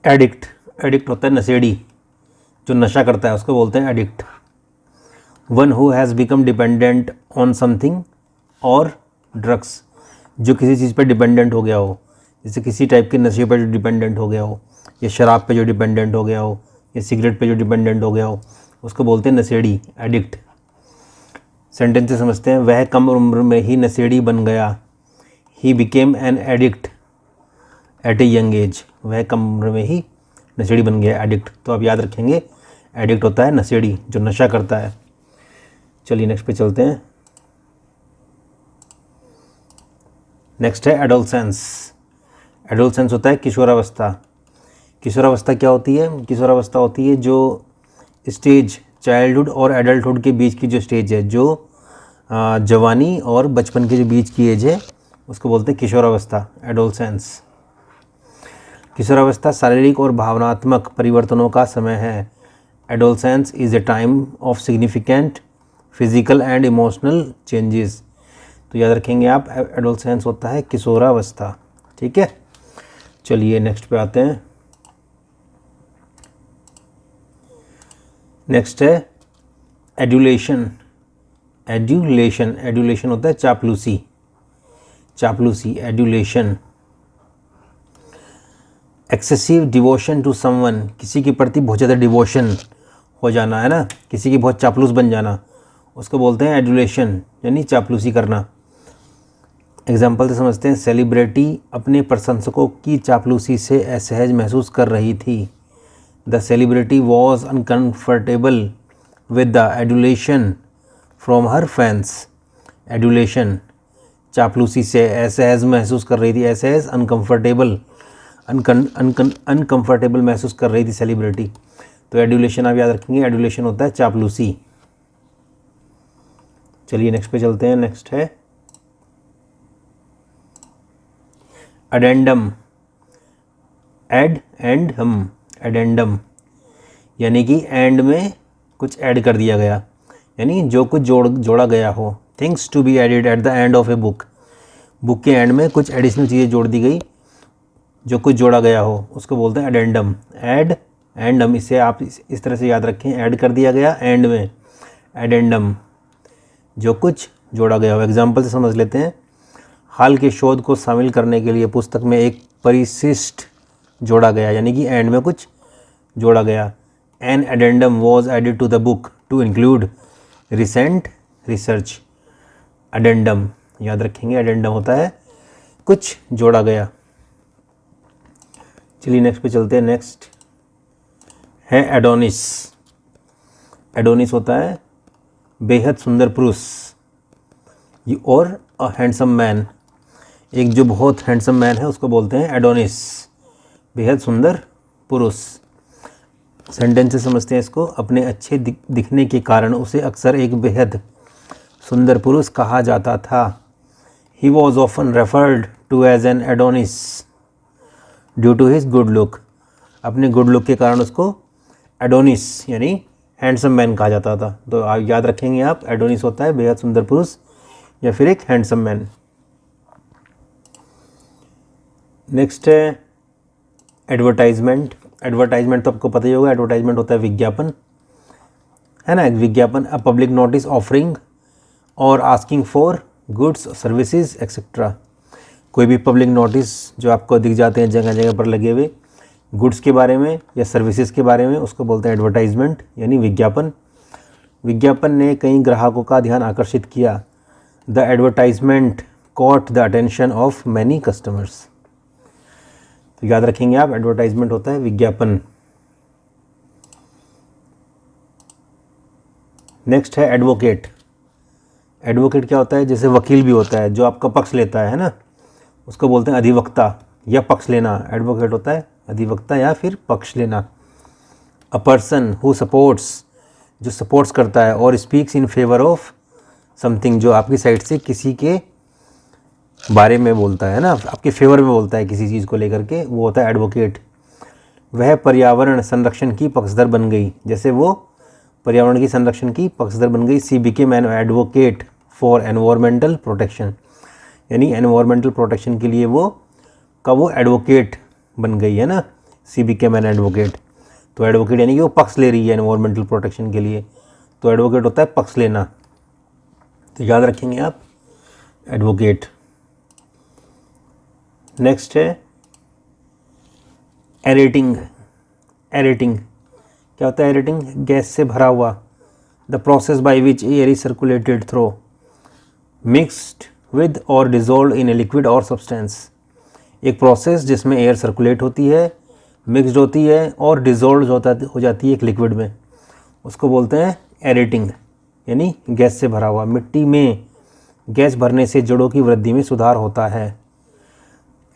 Addict, addict होता है नशेड़ी, जो नशा करता है उसको बोलते हैं addict. One who has become dependent on something और ड्रग्स, जो किसी चीज़ पर डिपेंडेंट हो गया हो, जैसे किसी टाइप के नशे पर जो डिपेंडेंट हो गया हो, या शराब पे जो डिपेंडेंट हो गया हो, या सिगरेट पे जो डिपेंडेंट हो गया हो, उसको बोलते हैं नशेड़ी, एडिक्ट। सेंटेंस से समझते हैं। वह कम उम्र में ही नशेड़ी बन गया, he became an addict at a young age. वह कम उम्र में ही नशेड़ी बन गया, एडिक्ट। तो आप याद रखेंगे, एडिक्ट होता है नशेड़ी, जो नशा करता है। चलिए नेक्स्ट पे चलते हैं। नेक्स्ट है एडोलसेंस। एडोलसेंस होता है किशोरावस्था। किशोरावस्था क्या होती है? किशोरावस्था होती है जो स्टेज चाइल्डहुड और एडल्टहुड के बीच की जो स्टेज है, जो जवानी और बचपन के जो बीच की एज है, उसको बोलते हैं किशोरावस्था, एडोलसेंस। किशोरावस्था शारीरिक और भावनात्मक परिवर्तनों का समय है। Adolescence is a time of significant physical and emotional changes. तो याद रखेंगे आप, एडोलसेंस होता है किशोरावस्था। ठीक है, चलिए नेक्स्ट पे आते हैं। नेक्स्ट है एड्यूलेशन। एड्यूलेशन, एड्यूलेशन होता है चापलूसी, चापलूसी, adulation. Excessive devotion to someone, किसी के प्रति बहुत ज़्यादा डिवोशन हो जाना, है ना, किसी की बहुत चापलूस बन जाना, उसको बोलते हैं एड्यूलेशन, यानी चापलूसी करना। एग्जाम्पल से समझते हैं। सेलिब्रिटी अपने प्रशंसकों की चापलूसी से असहज महसूस कर रही थी। The celebrity was uncomfortable with the adulation from her fans. Adulation, चापलूसी से असहज महसूस कर रही थी, असहज, अनकम्फर्टेबल, अनकम्फर्टेबल महसूस कर रही थी सेलिब्रिटी। तो एडुलेशन आप याद रखेंगे, एडुलेशन होता है चापलूसी। चलिए नेक्स्ट पे चलते हैं। नेक्स्ट है अडेंडम। एड एंड हम, एडेंडम यानी कि एंड में कुछ ऐड कर दिया गया, यानी जो कुछ जोड़ा गया हो। Things to be added at the end of a book, book के एंड में कुछ एडिशनल चीज़ें जोड़ दी गई, जो कुछ जोड़ा गया हो, उसको बोलते हैं एडेंडम। एड एंडम, इसे आप इस तरह से याद रखें, ऐड कर दिया गया एंड में, एडेंडम, जो कुछ जोड़ा गया हो। एग्जाम्पल से समझ लेते हैं। हाल के शोध को शामिल करने के लिए पुस्तक में एक परिशिष्ट जोड़ा गया, यानी कि एंड में कुछ जोड़ा गया। An addendum was added to the book to include recent research. Addendum याद रखेंगे, एडेंडम होता है कुछ जोड़ा गया। चलिए नेक्स्ट पे चलते हैं। नेक्स्ट है एडोनिस। एडोनिस होता है बेहद सुंदर पुरुष, और अ हैंडसम मैन, एक जो बहुत हैंडसम मैन है उसको बोलते हैं एडोनिस, बेहद सुंदर पुरुष। सेंटेंस से समझते हैं इसको। अपने अच्छे दिखने के कारण उसे अक्सर एक बेहद सुंदर पुरुष कहा जाता था। He was often referred to as an Adonis due to his good look. अपने गुड लुक के कारण उसको एडोनिस यानी हैंडसम मैन कहा जाता था। तो आप याद रखेंगे आप, एडोनिस होता है बेहद सुंदर पुरुष या फिर एक हैंडसम मैन। नेक्स्ट है एडवर्टाइजमेंट। एडवर्टाइजमेंट तो आपको पता ही होगा, एडवर्टाइजमेंट होता है विज्ञापन, है ना, एक विज्ञापन। अ पब्लिक नोटिस ऑफरिंग और asking for goods services etcetera. कोई भी पब्लिक नोटिस जो आपको दिख जाते हैं जगह जगह पर लगे हुए, गुड्स के बारे में या सर्विसेज के बारे में, उसको बोलते हैं एडवर्टाइजमेंट यानी विज्ञापन। विज्ञापन ने कई ग्राहकों का ध्यान आकर्षित किया। The advertisement caught the attention of many customers. तो याद रखेंगे आप, एडवर्टाइजमेंट होता है विज्ञापन। नेक्स्ट है एडवोकेट। एडवोकेट क्या होता है? जैसे वकील भी होता है, जो आपका पक्ष लेता है ना, उसको बोलते हैं अधिवक्ता या पक्ष लेना। एडवोकेट होता है अधिवक्ता या फिर पक्ष लेना। अ पर्सन हु सपोर्ट्स, जो सपोर्ट्स करता है, और speaks in favour of something, जो आपकी साइड से किसी के बारे में बोलता है ना, आपके फेवर में बोलता है किसी चीज़ को लेकर के, वो होता है एडवोकेट। वह पर्यावरण संरक्षण की पक्षधर बन गई, जैसे वो पर्यावरण की संरक्षण की पक्षधर बन गई। सी became an advocate for environmental protection, यानी एनवायरमेंटल प्रोटेक्शन के लिए वो एडवोकेट बन गई, है ना, सी बिकेम एन एडवोकेट। तो एडवोकेट यानी कि वो पक्ष ले रही है एनवायरमेंटल प्रोटेक्शन के लिए, तो एडवोकेट होता है पक्ष लेना, तो याद रखेंगे आप एडवोकेट। नेक्स्ट है एरेटिंग। एरेटिंग क्या होता है? एरेटिंग गैस से भरा हुआ, the process by which air is circulated through mixed with or dissolve in a liquid or substance. एक प्रोसेस जिसमें एयर सर्कुलेट होती है, मिक्सड होती है और डिजोल्व हो जाती है एक लिक्विड में, उसको बोलते हैं एरेटिंग, यानी गैस से भरा हुआ। मिट्टी में गैस भरने से जड़ों की वृद्धि में सुधार होता है।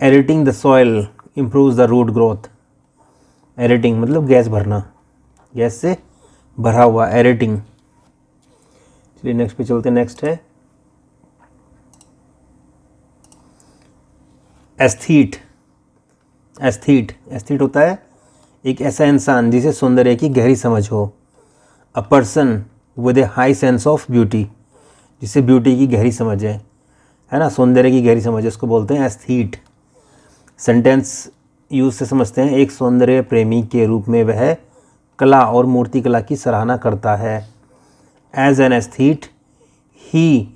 Aerating the soil improves the root growth. Aerating मतलब गैस भरना, गैस से भरा हुआ, एरेटिंग। चलिए नेक्स्ट पे चलते हैं। नेक्स्ट है एस्थीट। एस्थीट, एस्थीट होता है एक ऐसा इंसान जिसे सौंदर्य की गहरी समझ हो। A person with A high sense of beauty, जिसे ब्यूटी की गहरी समझ है ना, सौंदर्य की गहरी समझ है, उसको बोलते हैं एस्थीट। सेंटेंस यूज से समझते हैं, एक सौंदर्य प्रेमी के रूप में वह कला और मूर्ति कला की सराहना करता है। As an aesthete he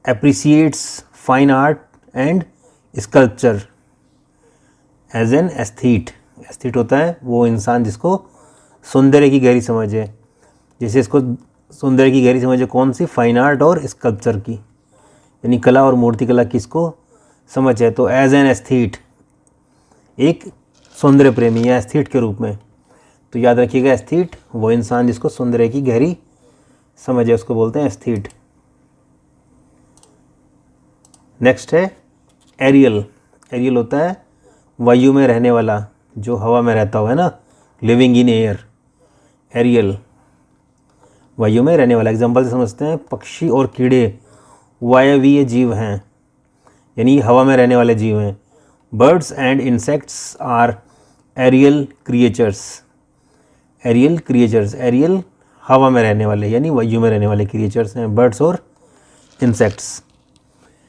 appreciates fine art and sculpture. As an aesthete, aesthete होता है वो इंसान जिसको सौंदर्य की गहरी समझ है, जैसे इसको सौंदर्य की गहरी समझ है कौन सी? फाइन आर्ट और स्कल्पचर की, यानी कला और मूर्ति कला की इसको समझ है। तो एज एन एस्थीट, एक सौंदर्य प्रेमी या एस्थीट के रूप में। तो याद रखिएगा एस्थीट वो इंसान जिसको सौंदर्य की गहरी समझ है, उसको बोलते हैं एस्थीट। नेक्स्ट है एरियल। एरियल होता है वायु में रहने वाला, जो हवा में रहता हो, है ना, लिविंग इन एयर। एरियल वायु में रहने वाला। एग्जाम्पल से समझते हैं, पक्षी और कीड़े वायवीय जीव हैं, यानी हवा में रहने वाले जीव हैं। Birds and insects are aerial creatures. Aerial creatures, aerial हवा में रहने वाले यानी वायु में रहने वाले क्रिएचर्स हैं, बर्ड्स और इंसेक्ट्स।